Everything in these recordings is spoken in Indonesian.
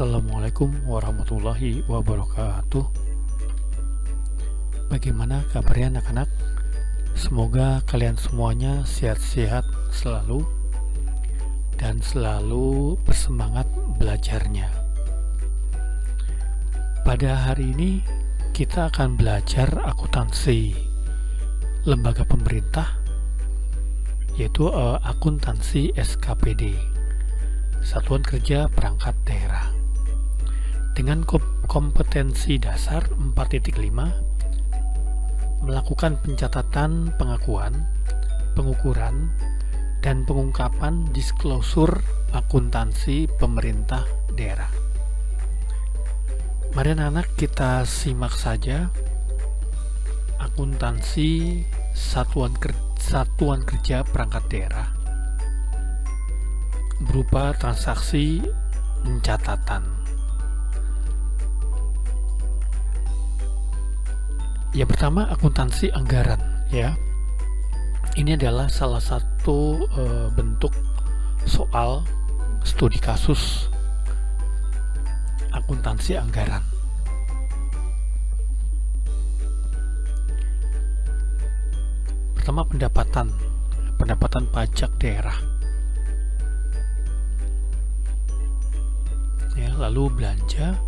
Assalamualaikum warahmatullahi wabarakatuh. Bagaimana kabarnya anak-anak? Semoga kalian semuanya sehat-sehat selalu dan selalu bersemangat belajarnya. Pada hari ini kita akan belajar akuntansi lembaga pemerintah, yaitu akuntansi SKPD, Satuan Kerja Perangkat Daerah, dengan kompetensi dasar 4.5, melakukan pencatatan pengakuan, pengukuran, dan pengungkapan disklosur akuntansi pemerintah daerah. Mari anak-anak kita simak saja akuntansi Satuan Kerja Perangkat Daerah berupa transaksi pencatatan. Yang pertama, akuntansi anggaran, ya. Ini adalah salah satu bentuk soal studi kasus akuntansi anggaran. Pertama, pendapatan pajak daerah. Ya, lalu belanja.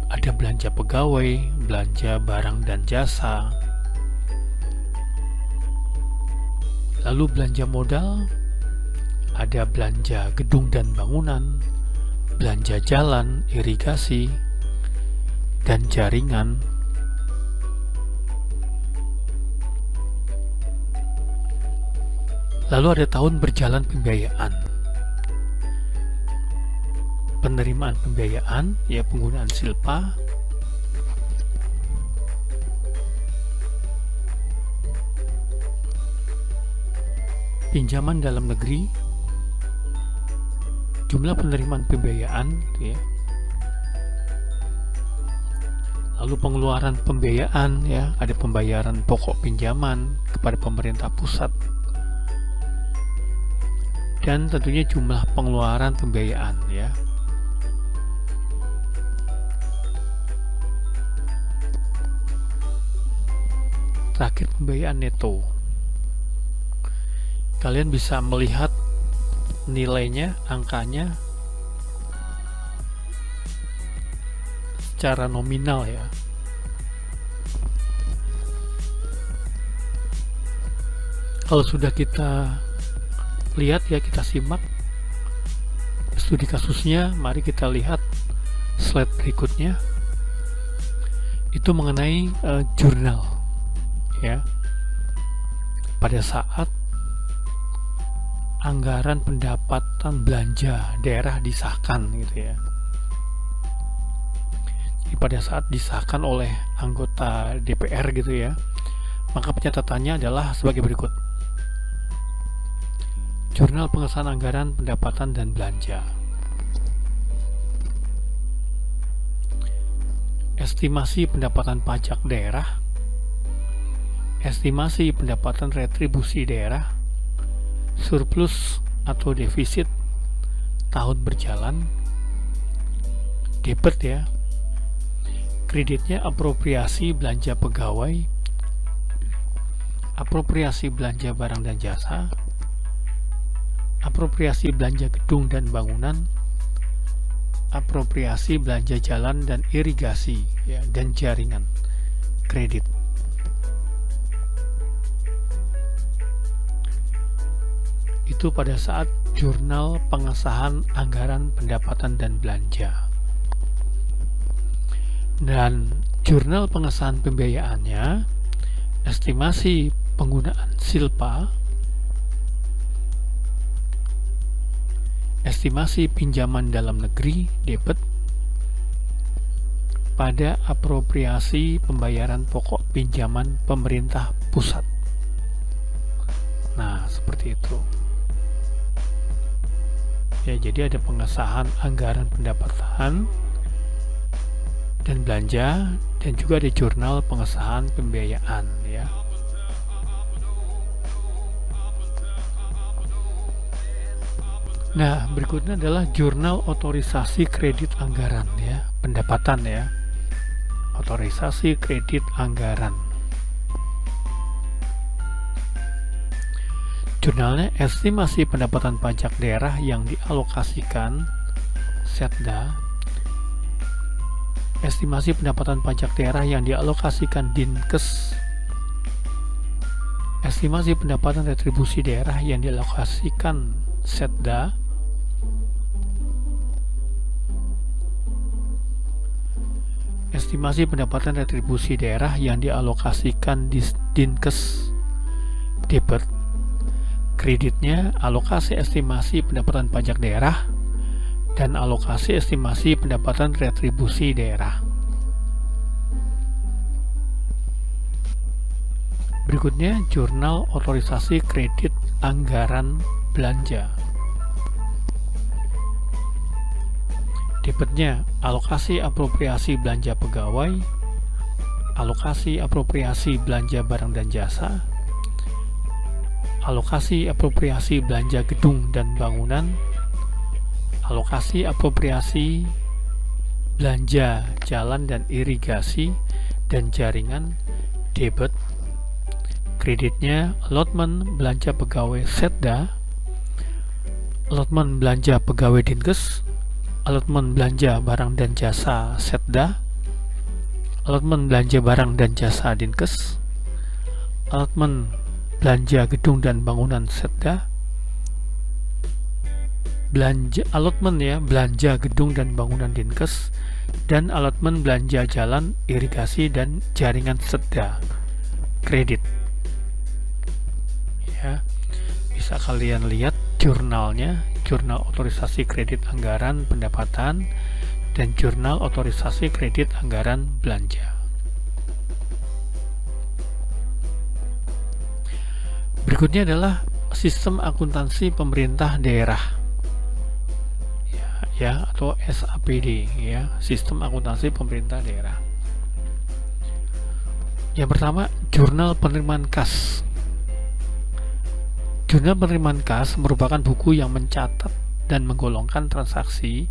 Ada belanja pegawai, belanja barang dan jasa, lalu belanja modal, ada belanja gedung dan bangunan, belanja jalan, irigasi, dan jaringan. Lalu ada tahun berjalan pembiayaan. Penerimaan pembiayaan, ya, penggunaan silpa, pinjaman dalam negeri, jumlah penerimaan pembiayaan, ya, lalu pengeluaran pembiayaan, ya, ada pembayaran pokok pinjaman kepada pemerintah pusat, dan tentunya jumlah pengeluaran pembiayaan, ya. Terakhir, pembiayaan neto. Kalian bisa melihat nilainya, angkanya secara nominal, ya. Kalau sudah kita lihat, ya, kita simak studi kasusnya. Mari kita lihat slide berikutnya. Itu mengenai jurnal, ya, pada saat anggaran pendapatan belanja daerah disahkan, gitu ya. Jadi pada saat disahkan oleh anggota DPR, gitu ya, maka pencatatannya adalah sebagai berikut: Jurnal pengesahan anggaran pendapatan dan belanja, estimasi pendapatan pajak daerah, estimasi pendapatan retribusi daerah, surplus atau defisit tahun berjalan, debit, ya, kreditnya apropriasi belanja pegawai, apropriasi belanja barang dan jasa, apropriasi belanja gedung dan bangunan, apropriasi belanja jalan dan irigasi, ya, dan jaringan, kredit. Itu pada saat jurnal pengesahan anggaran pendapatan dan belanja. Dan jurnal pengesahan pembiayaannya, estimasi penggunaan silpa, estimasi pinjaman dalam negeri, debit, pada apropriasi pembayaran pokok pinjaman pemerintah pusat. Nah, seperti itu. Ya, jadi ada pengesahan anggaran pendapatan dan belanja, dan juga ada jurnal pengesahan pembiayaan, ya. Nah, berikutnya adalah jurnal otorisasi kredit anggaran ya, pendapatan ya. Otorisasi kredit anggaran. Jurnalnya estimasi pendapatan pajak daerah yang dialokasikan Setda. Estimasi pendapatan pajak daerah yang dialokasikan Dinkes. Estimasi pendapatan retribusi daerah yang dialokasikan Setda. Estimasi pendapatan retribusi daerah yang dialokasikan di Dinkes. Debit. Kreditnya alokasi estimasi pendapatan pajak daerah dan alokasi estimasi pendapatan retribusi daerah. Berikutnya jurnal otorisasi kredit anggaran belanja. Debitnya alokasi apropriasi belanja pegawai, alokasi apropriasi belanja barang dan jasa, alokasi apropriasi belanja gedung dan bangunan, alokasi apropriasi belanja jalan dan irigasi dan jaringan. Debit. Kreditnya allotment belanja pegawai Setda, allotment belanja pegawai Dinkes, allotment belanja barang dan jasa Setda, allotment belanja barang dan jasa Dinkes, allotment belanja gedung dan bangunan Setda, allotment ya belanja gedung dan bangunan Dinkes, dan allotment belanja jalan, irigasi dan jaringan Setda. Kredit. Ya, bisa kalian lihat jurnalnya, jurnal otorisasi kredit anggaran pendapatan dan jurnal otorisasi kredit anggaran belanja. Berikutnya adalah sistem akuntansi pemerintah daerah ya atau SAPD ya, sistem akuntansi pemerintah daerah. Yang pertama, jurnal penerimaan kas. Jurnal penerimaan kas merupakan buku yang mencatat dan menggolongkan transaksi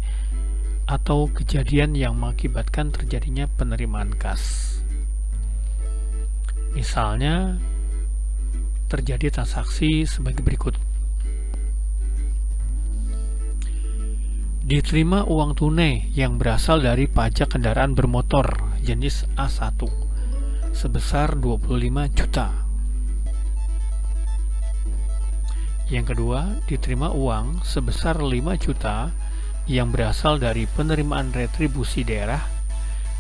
atau kejadian yang mengakibatkan terjadinya penerimaan kas. Misalnya, terjadi transaksi sebagai berikut. Diterima uang tunai yang berasal dari pajak kendaraan bermotor jenis A1 sebesar 25 juta. Yang kedua, diterima uang sebesar 5 juta yang berasal dari penerimaan retribusi daerah,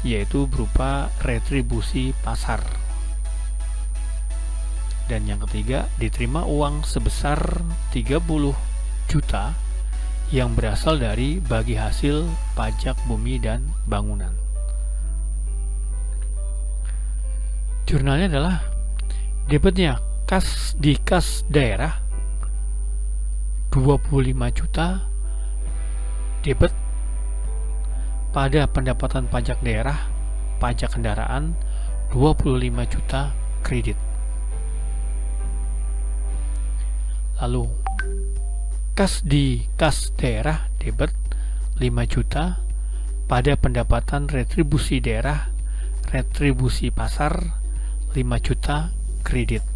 yaitu berupa retribusi pasar. Dan yang ketiga, diterima uang sebesar 30 juta yang berasal dari bagi hasil pajak bumi dan bangunan. Jurnalnya adalah debitnya kas di kas daerah 25 juta debit, pada pendapatan pajak daerah pajak kendaraan 25 juta kredit. Lalu kas di kas daerah debit 5 juta, pada pendapatan retribusi daerah retribusi pasar 5 juta kredit.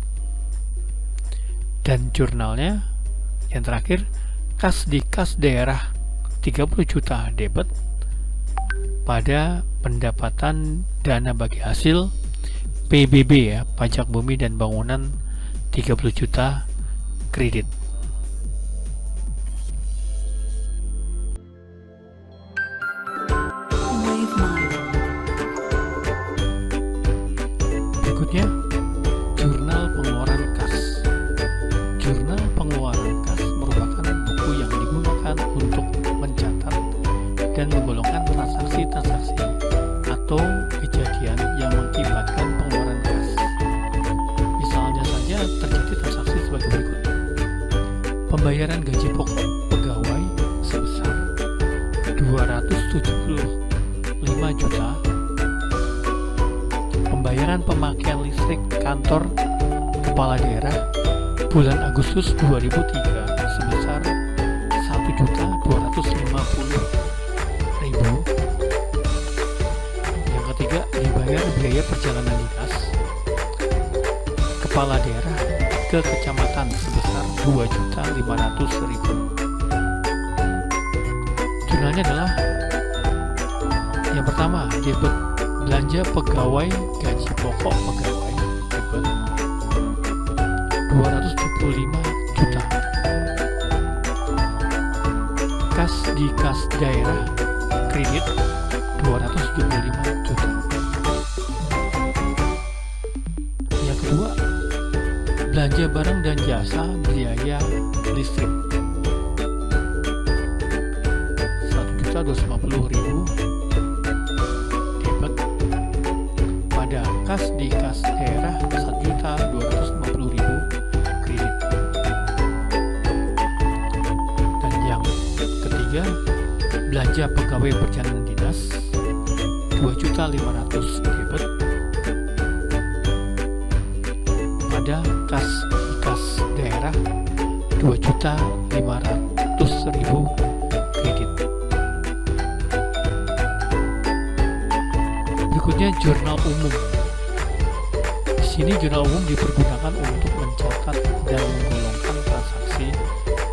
Dan jurnalnya yang terakhir, kas di kas daerah 30 juta debit, pada pendapatan dana bagi hasil PBB ya, pajak bumi dan bangunan 30 juta kredit. Berikutnya, jurnal pengeluaran kas. Jurnal pengeluaran kas merupakan buku yang digunakan untuk mencatat dan menggolongkan transaksi-transaksi atau kejadian yang mengakibatkan pengeluaran kas. Misalnya saja terjadi transaksi sebagai berikut. Pembayaran gaji pokok pegawai sebesar 275 juta. Pembayaran pemakaian listrik kantor kepala daerah bulan Agustus 2003 sebesar 1.250.000. Yang ketiga, dibayar biaya perjalanan dinas kepala daerah ke kecamatan sebesar 2.500.000. Jurnalnya adalah yang pertama, debit belanja pegawai gaji pokok pegawai debit 275 juta. Kas di kas daerah kredit 275 juta. Yang kedua, belanja barang dan jasa biaya listrik 1.250.000 debit pada kas di kas daerah 1.250.000 kredit. Dan yang ketiga, belanja pegawai perjalanan dinas 2.500.000 debit pada kas di kas daerah 2.500.000 kredit. Berikutnya, jurnal umum. Di sini jurnal umum dipergunakan untuk mencatat dan menggolongkan transaksi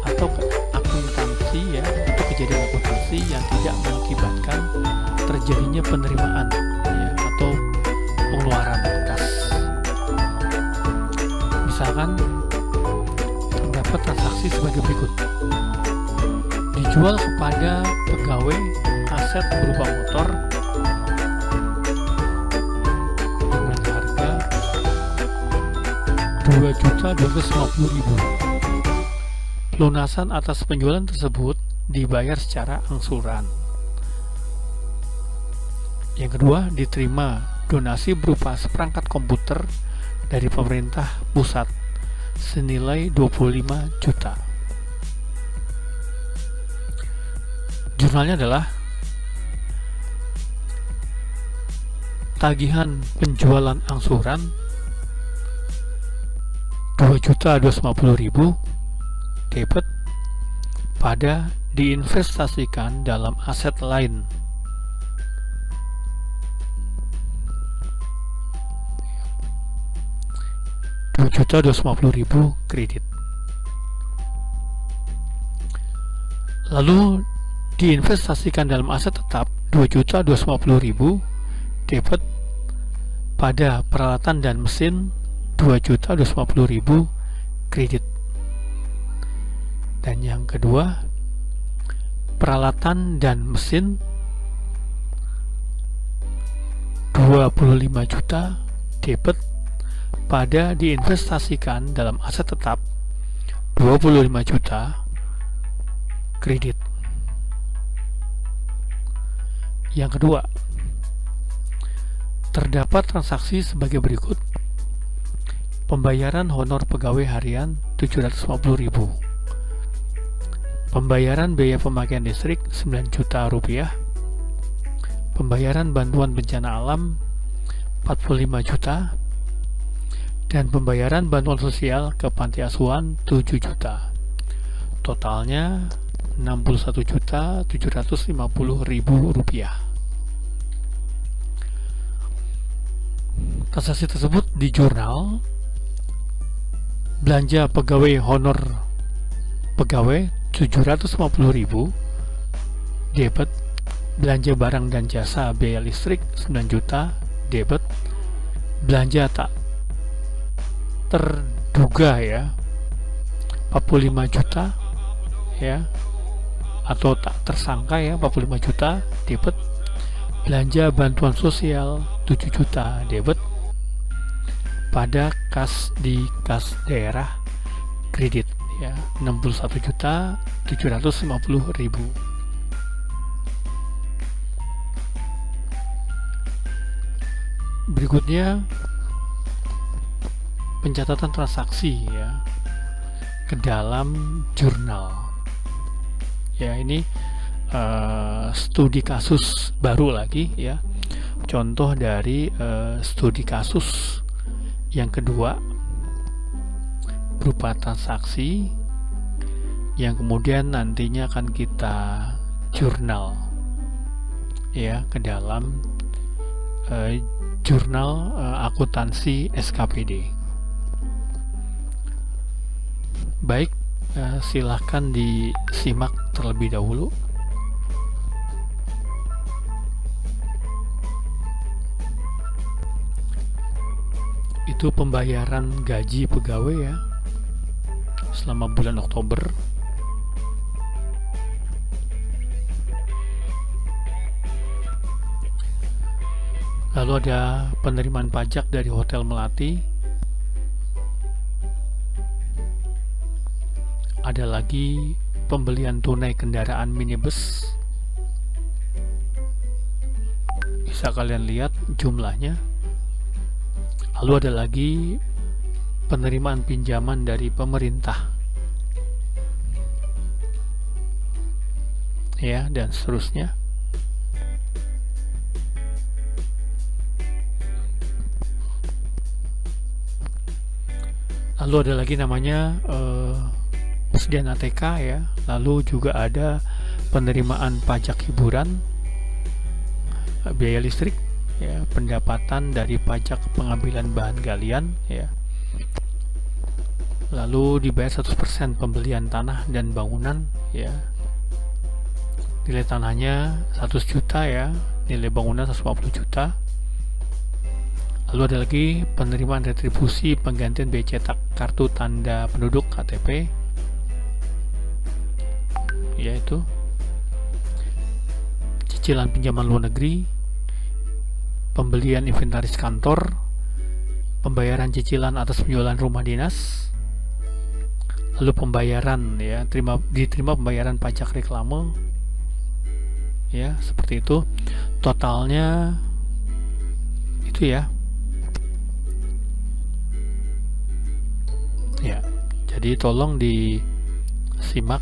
atau akuntansi atau kejadian akuntansi yang tidak mengakibatkan terjadinya penerimaan atau pengeluaran kas. Misalkan terdapat transaksi sebagai berikut: dijual kepada pegawai aset berupa motor dengan harga 2.250.000. Pelunasan atas penjualan tersebut dibayar secara angsuran. Yang kedua, diterima donasi berupa seperangkat komputer dari pemerintah pusat senilai 25 juta. Jurnalnya adalah tagihan penjualan angsuran 2.250.000 debit pada diinvestasikan dalam aset lain. Rp2.250.000 kredit. Lalu diinvestasikan dalam aset tetap 2.250.000 debit pada peralatan dan mesin 2.250.000 kredit. Dan yang kedua, peralatan dan mesin 25 juta debit pada diinvestasikan dalam aset tetap 25 juta kredit. Yang kedua, terdapat transaksi sebagai berikut: pembayaran honor pegawai harian 750.000, pembayaran biaya pemakaian listrik 9 juta rupiah, pembayaran bantuan bencana alam 45 juta, dan pembayaran bantuan sosial ke panti asuhan 7 juta. Totalnya 61.750.000 rupiah. Transaksi tersebut di jurnal belanja pegawai honor pegawai 750.000 debit, belanja barang dan jasa biaya listrik 9 juta debit, belanja tak terduga 45 juta atau tak tersangka 45 juta debit, belanja bantuan sosial 7 juta debit pada kas di kas daerah kredit 61.750.000. Berikutnya, pencatatan transaksi ke dalam jurnal. Ini studi kasus baru lagi contoh dari studi kasus yang kedua berupa transaksi yang kemudian nantinya akan kita jurnal ya ke dalam jurnal akuntansi SKPD. Baik, silahkan disimak terlebih dahulu. Itu pembayaran gaji pegawai ya selama bulan Oktober. Lalu ada penerimaan pajak dari Hotel Melati. Ada lagi pembelian tunai kendaraan minibus. Bisa kalian lihat jumlahnya. Lalu ada lagi penerimaan pinjaman dari pemerintah. Ya, dan seterusnya. Lalu ada lagi namanya persediaan ATK ya. Lalu juga ada penerimaan pajak hiburan, biaya listrik ya, pendapatan dari pajak pengambilan bahan galian ya. Lalu dibayar 100% pembelian tanah dan bangunan ya. Nilai tanahnya 100 juta ya, nilai bangunan 150 juta. Lalu ada lagi penerimaan retribusi penggantian biaya cetak kartu tanda penduduk KTP, yaitu cicilan pinjaman luar negeri, pembelian inventaris kantor, pembayaran cicilan atas penjualan rumah dinas, lalu pembayaran ya, diterima pembayaran pajak reklame, ya seperti itu. Totalnya itu ya. Ya, jadi tolong disimak.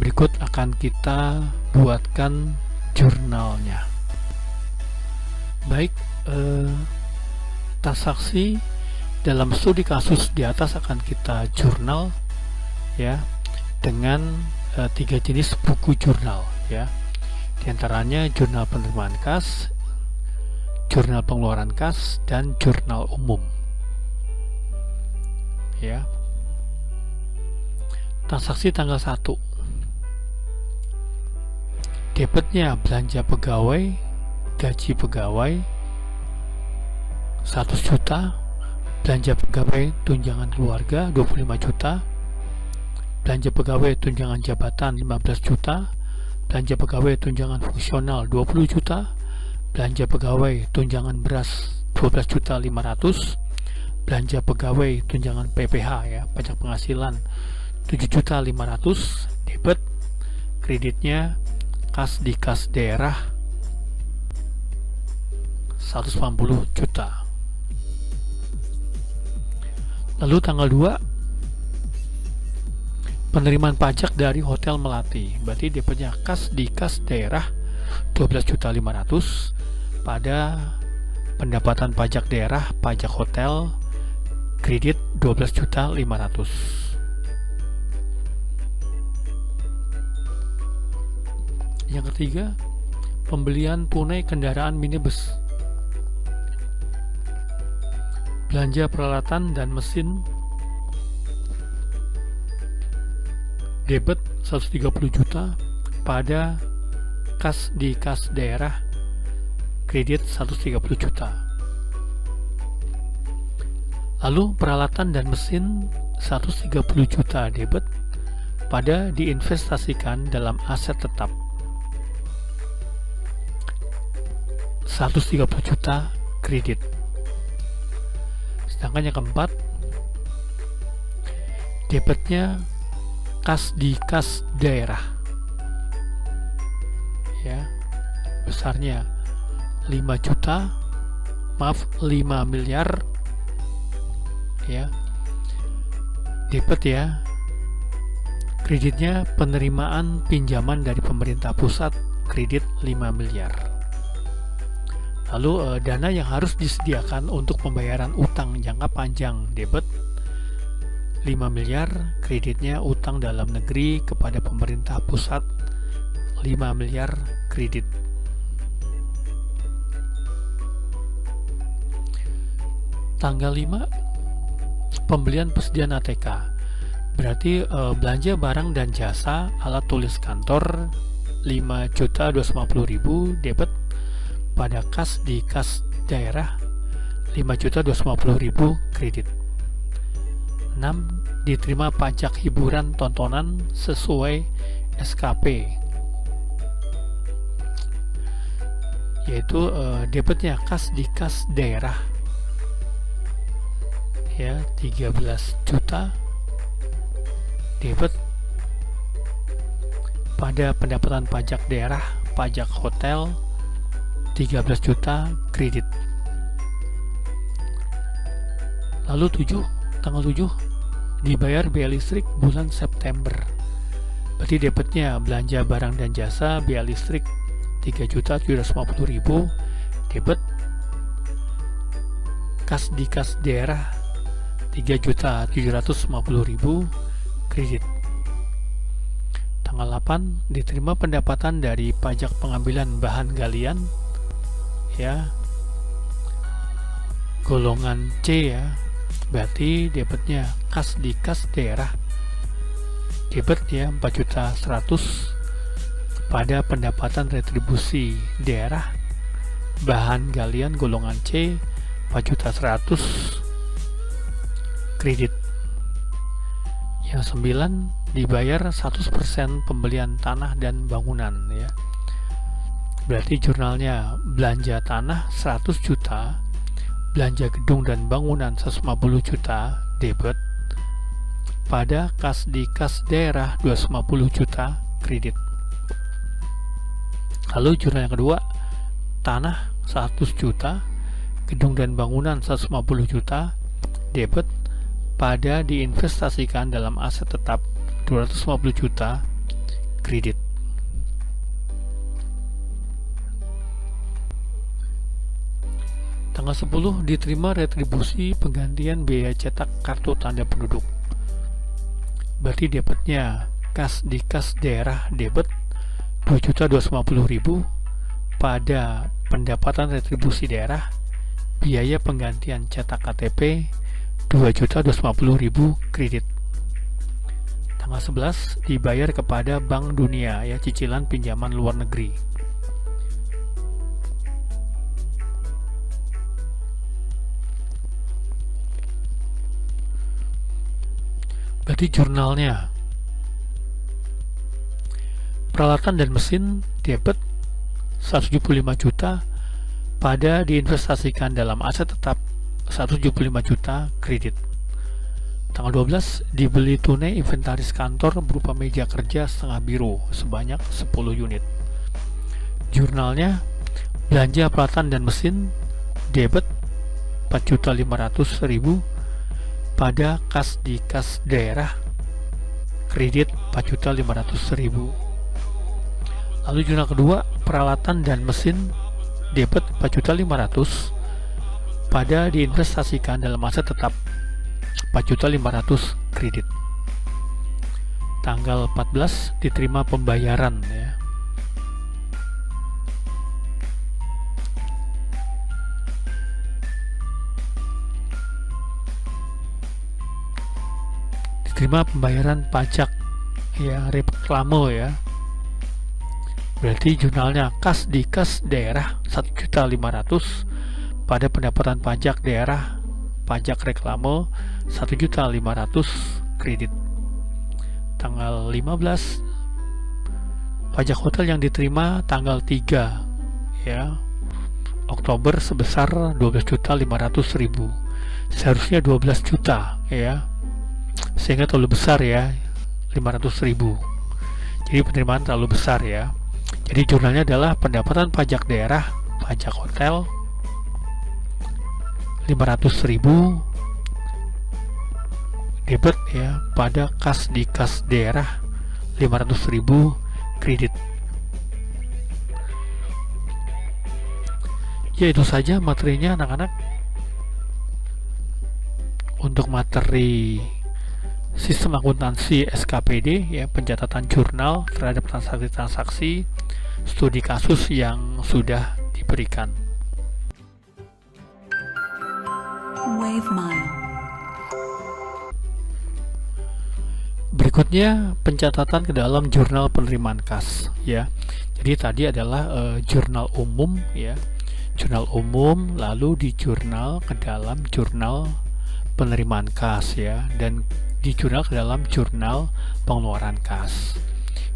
Berikut akan kita buatkan jurnalnya. Baik, transaksi dalam studi kasus di atas akan kita jurnal ya dengan 3 jenis buku jurnal ya. Di antaranya jurnal penerimaan kas, jurnal pengeluaran kas, dan jurnal umum ya. Transaksi tanggal 1, debitnya belanja pegawai, gaji pegawai 100 juta, belanja pegawai tunjangan keluarga 25 juta, belanja pegawai tunjangan jabatan 15 juta, belanja pegawai tunjangan fungsional 20 juta, belanja pegawai tunjangan beras 12.500.000, belanja pegawai tunjangan PPH ya, pajak penghasilan 7.500.000, debit. Kreditnya kas di kas daerah 180 juta. Lalu tanggal 2, penerimaan pajak dari Hotel Melati. Berarti debitnya kas di kas daerah 12.500.000 pada pendapatan pajak daerah, pajak hotel, kredit 12.500.000. Yang ketiga, pembelian tunai kendaraan minibus, belanja peralatan dan mesin, debit 130 juta pada kas di kas daerah, kredit 130 juta. Lalu peralatan dan mesin 130 juta debit pada diinvestasikan dalam aset tetap, 130 juta kredit. Sedangkan yang keempat, debitnya kas di kas daerah ya, besarnya 5 miliar ya, debit ya. Kreditnya penerimaan pinjaman dari pemerintah pusat, kredit 5 miliar. Lalu dana yang harus disediakan untuk pembayaran utang jangka panjang, debit 5 miliar, kreditnya utang dalam negeri kepada pemerintah pusat 5 miliar kredit. Tanggal 5, pembelian persediaan ATK. Berarti belanja barang dan jasa alat tulis kantor 5.250.000 debit pada kas di kas daerah 5.250.000 kredit. 6. Diterima pajak hiburan tontonan sesuai SKP, yaitu debitnya kas di kas daerah ya 13 juta debit pada pendapatan pajak daerah, pajak hotel 13 juta kredit. Lalu tanggal 7 dibayar biaya listrik bulan September. Berarti debitnya belanja barang dan jasa biaya listrik 3.750.000 debit, kas di kas daerah 3.750.000 kredit. Tanggal 8 diterima pendapatan dari pajak pengambilan bahan galian ya golongan C ya, berarti debitnya kas di kas daerah debit ya 4.100.000 pada pendapatan retribusi daerah bahan galian golongan C 4.100.000 kredit. Yang 9 dibayar 100% pembelian tanah dan bangunan ya. Berarti jurnalnya belanja tanah 100 juta, belanja gedung dan bangunan 150 juta debit pada kas di kas daerah 250 juta kredit. Lalu jurnal yang kedua, tanah 100 juta, gedung dan bangunan 150 juta debit pada diinvestasikan dalam aset tetap 250 juta kredit. Tanggal 10 diterima retribusi penggantian biaya cetak kartu tanda penduduk. Berarti debitnya kas di kas daerah debit 2.250.000 pada pendapatan retribusi daerah biaya penggantian cetak KTP 2.250.000 kredit. Tanggal 11 dibayar kepada Bank Dunia ya cicilan pinjaman luar negeri. Berarti jurnalnya peralatan dan mesin debit 175 juta pada diinvestasikan dalam aset tetap 175 juta kredit. Tanggal 12 dibeli tunai inventaris kantor berupa meja kerja setengah biru sebanyak 10 unit. Jurnalnya belanja peralatan dan mesin debit 4.500.000 pada kas di kas daerah kredit 4.500.000. Lalu jurnal kedua peralatan dan mesin debit 4.500.000 pada diinvestasikan dalam aset tetap 4.500.000 kredit. Tanggal 14 diterima pembayaran ya. Diterima pembayaran pajak ya reklame ya. Berarti jurnalnya kas di kas daerah 1.500.000 pada pendapatan pajak daerah pajak reklame 1.500.000 kredit. Tanggal 15 pajak hotel yang diterima tanggal 3 ya Oktober sebesar 12.500.000, seharusnya 12 juta ya, sehingga terlalu besar ya 500.000. Jadi penerimaan terlalu besar ya. Jadi jurnalnya adalah pendapatan pajak daerah pajak hotel 500.000 debit ya pada kas di kas daerah 500.000 kredit. Ya itu saja materinya anak-anak. Untuk materi sistem akuntansi SKPD, ya, pencatatan jurnal terhadap transaksi-transaksi studi kasus yang sudah diberikan. WaveMile. Berikutnya pencatatan ke dalam jurnal penerimaan kas, ya. Jadi tadi adalah jurnal umum, ya, jurnal umum, lalu di jurnal ke dalam jurnal penerimaan kas, ya, dan di jurnal ke dalam jurnal pengeluaran kas.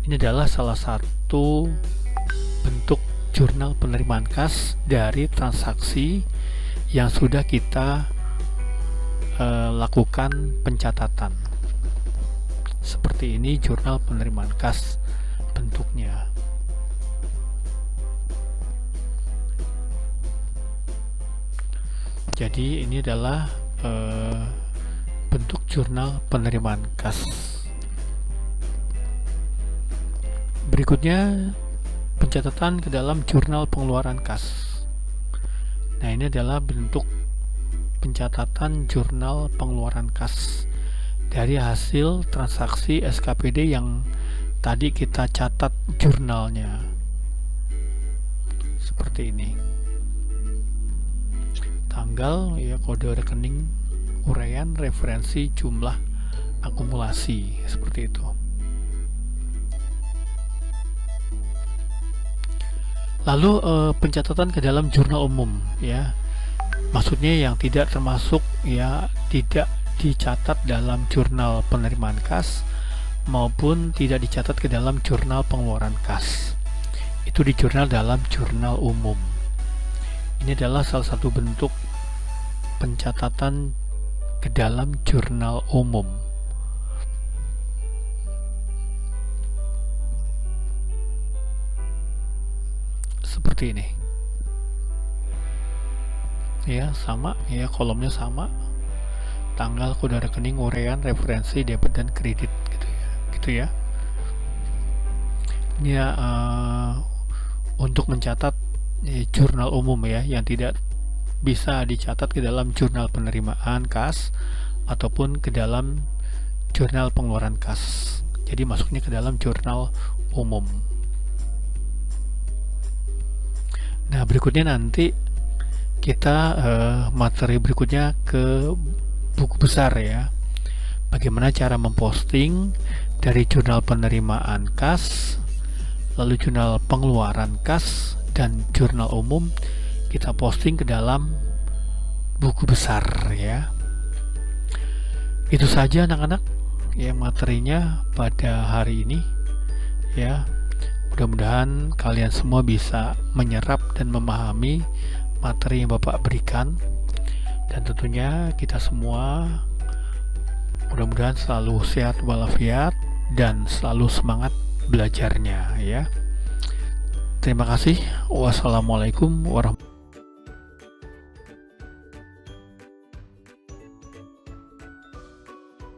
Ini adalah salah satu bentuk jurnal penerimaan kas dari transaksi yang sudah kita lakukan pencatatan. Seperti ini jurnal penerimaan kas bentuknya. Jadi ini adalah bentuk jurnal penerimaan kas. Berikutnya pencatatan ke dalam jurnal pengeluaran kas. Nah, ini adalah bentuk pencatatan jurnal pengeluaran kas dari hasil transaksi SKPD yang tadi kita catat jurnalnya. Seperti ini. Tanggal, ya, kode rekening, uraian, referensi, jumlah, akumulasi, seperti itu. Lalu pencatatan ke dalam jurnal umum, ya, maksudnya yang tidak termasuk, ya, tidak dicatat dalam jurnal penerimaan kas maupun tidak dicatat ke dalam jurnal pengeluaran kas. Itu di jurnal dalam jurnal umum. Ini adalah salah satu bentuk pencatatan ke dalam jurnal umum. Seperti ini, ya, sama, ya, kolomnya sama, tanggal, kode rekening, uraian, referensi, debit dan kredit, gitu ya. Ini ya, untuk mencatat jurnal umum, ya, yang tidak bisa dicatat ke dalam jurnal penerimaan kas ataupun ke dalam jurnal pengeluaran kas. Jadi masuknya ke dalam jurnal umum. Nah, berikutnya nanti kita materi berikutnya ke buku besar, ya. Bagaimana cara memposting dari jurnal penerimaan kas, lalu jurnal pengeluaran kas dan jurnal umum kita posting ke dalam buku besar, ya. Itu saja anak-anak, ya, materinya pada hari ini, ya. Mudah-mudahan kalian semua bisa menyerap dan memahami materi yang Bapak berikan, dan tentunya kita semua mudah-mudahan selalu sehat walafiat dan selalu semangat belajarnya, ya. Terima kasih. Wassalamualaikum warahmatullahi wabarakatuh.